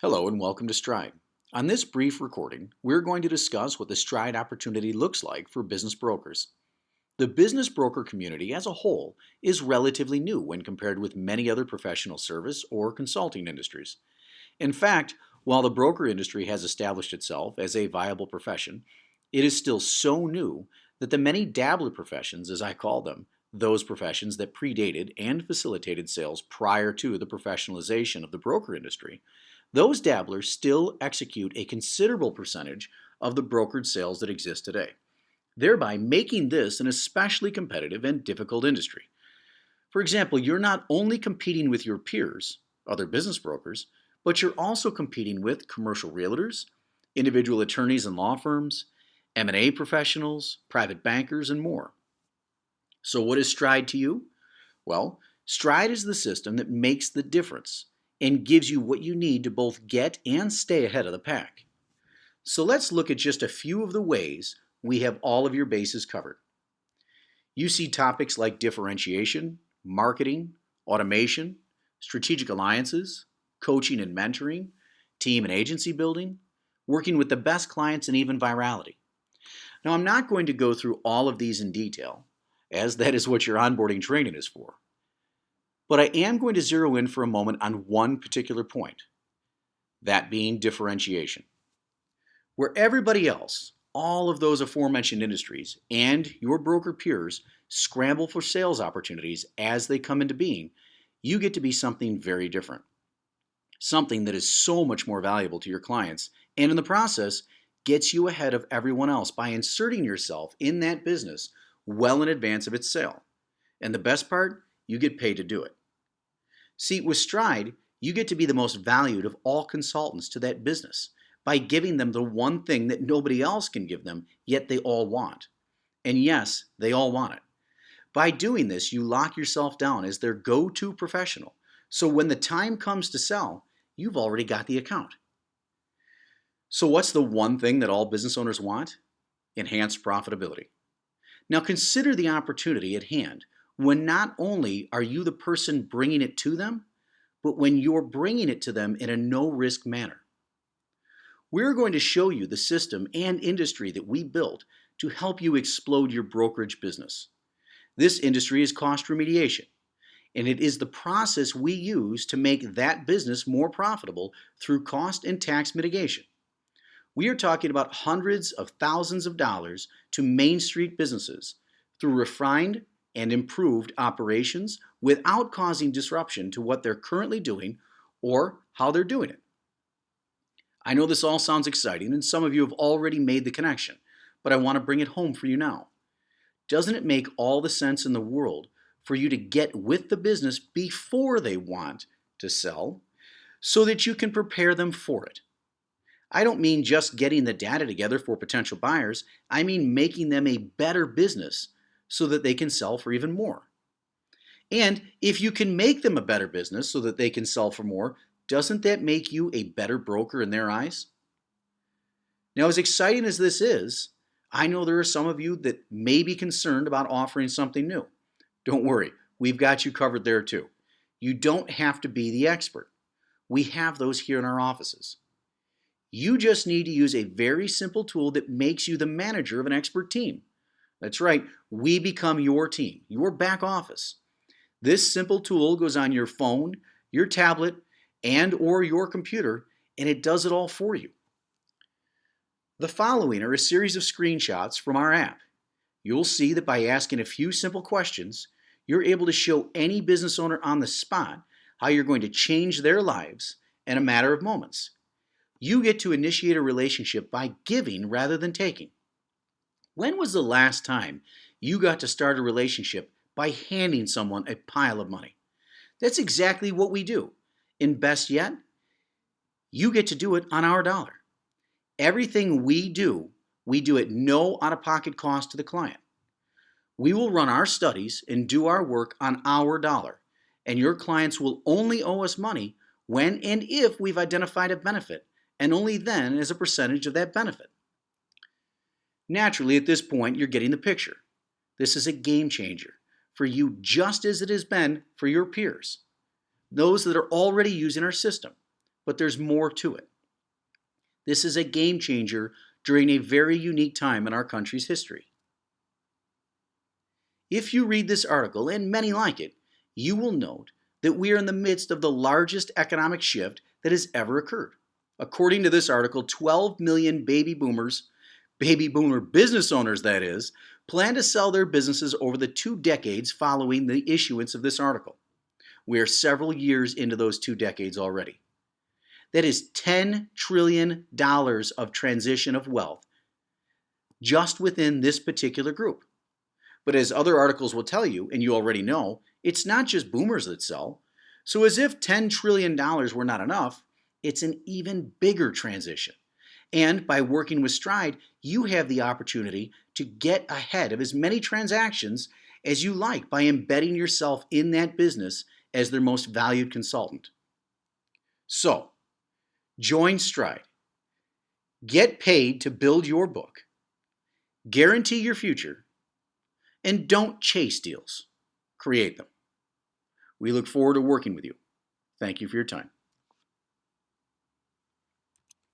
Hello and welcome to Stryde. On this brief recording, we're going to discuss what the Stryde opportunity looks like for business brokers. The business broker community as a whole is relatively new when compared with many other professional service or consulting industries. In fact, while the broker industry has established itself as a viable profession, it is still so new that the many dabbler professions, as I call them, those professions that predated and facilitated sales prior to the professionalization of the broker industry, those dabblers still execute a considerable percentage of the brokered sales that exist today, thereby making this an especially competitive and difficult industry. For example, you're not only competing with your peers, other business brokers, but you're also competing with commercial realtors, individual attorneys and law firms, M&A professionals, private bankers, and more. So what is Stride to you? Well, Stride is the system that makes the difference and gives you what you need to both get and stay ahead of the pack. So let's look at just a few of the ways we have all of your bases covered. You see topics like differentiation, marketing, automation, strategic alliances, coaching and mentoring, team and agency building, working with the best clients, and even virality. Now, I'm not going to go through all of these in detail, as that is what your onboarding training is for. But I am going to zero in for a moment on one particular point, that being differentiation. Where everybody else, all of those aforementioned industries, and your broker peers scramble for sales opportunities as they come into being, you get to be something very different. Something that is so much more valuable to your clients, and in the process, gets you ahead of everyone else by inserting yourself in that business well in advance of its sale. And the best part, you get paid to do it. See, with Stride, you get to be the most valued of all consultants to that business by giving them the one thing that nobody else can give them, yet they all want. And yes, they all want it. By doing this, you lock yourself down as their go-to professional. So when the time comes to sell, you've already got the account. So what's the one thing that all business owners want? Enhanced profitability. Now consider the opportunity at hand when not only are you the person bringing it to them, but when you're bringing it to them in a no-risk manner. We're going to show you the system and industry that we built to help you explode your brokerage business. This industry is cost remediation, and it is the process we use to make that business more profitable through cost and tax mitigation. We are talking about hundreds of thousands of dollars to Main Street businesses through refined and improved operations without causing disruption to what they're currently doing or how they're doing it. I know this all sounds exciting and some of you have already made the connection, but I want to bring it home for you now. Doesn't it make all the sense in the world for you to get with the business before they want to sell so that you can prepare them for it? I don't mean just getting the data together for potential buyers. I mean making them a better business so that they can sell for even more. And if you can make them a better business so that they can sell for more, doesn't that make you a better broker in their eyes? Now, as exciting as this is, I know there are some of you that may be concerned about offering something new. Don't worry, we've got you covered there too. You don't have to be the expert. We have those here in our offices. You just need to use a very simple tool that makes you the manager of an expert team. That's right, we become your team, your back office. This simple tool goes on your phone, your tablet, and or your computer, and it does it all for you. The following are a series of screenshots from our app. You'll see that by asking a few simple questions, you're able to show any business owner on the spot how you're going to change their lives in a matter of moments. You get to initiate a relationship by giving rather than taking. When was the last time you got to start a relationship by handing someone a pile of money? That's exactly what we do. And best yet, you get to do it on our dollar. Everything we do at no out-of-pocket cost to the client. We will run our studies and do our work on our dollar, and your clients will only owe us money when and if we've identified a benefit, and only then as a percentage of that benefit. Naturally, at this point, you're getting the picture. This is a game changer for you just as it has been for your peers, those that are already using our system. but there's more to it. This is a game changer during a very unique time in our country's history. If you read this article, and many like it, you will note that we are in the midst of the largest economic shift that has ever occurred. According to this article, 12 million baby boomers, baby boomer business owners that is, plan to sell their businesses over the 2 decades following the issuance of this article. We are several years into those 2 decades already. That is $10 trillion of transition of wealth just within this particular group. But as other articles will tell you, and you already know, it's not just boomers that sell. So as if $10 trillion were not enough, it's an even bigger transition. And by working with Stryde, you have the opportunity to get ahead of as many transactions as you like by embedding yourself in that business as their most valued consultant. So, join Stryde. Get paid to build your book. Guarantee your future. And don't chase deals. Create them. We look forward to working with you. Thank you for your time.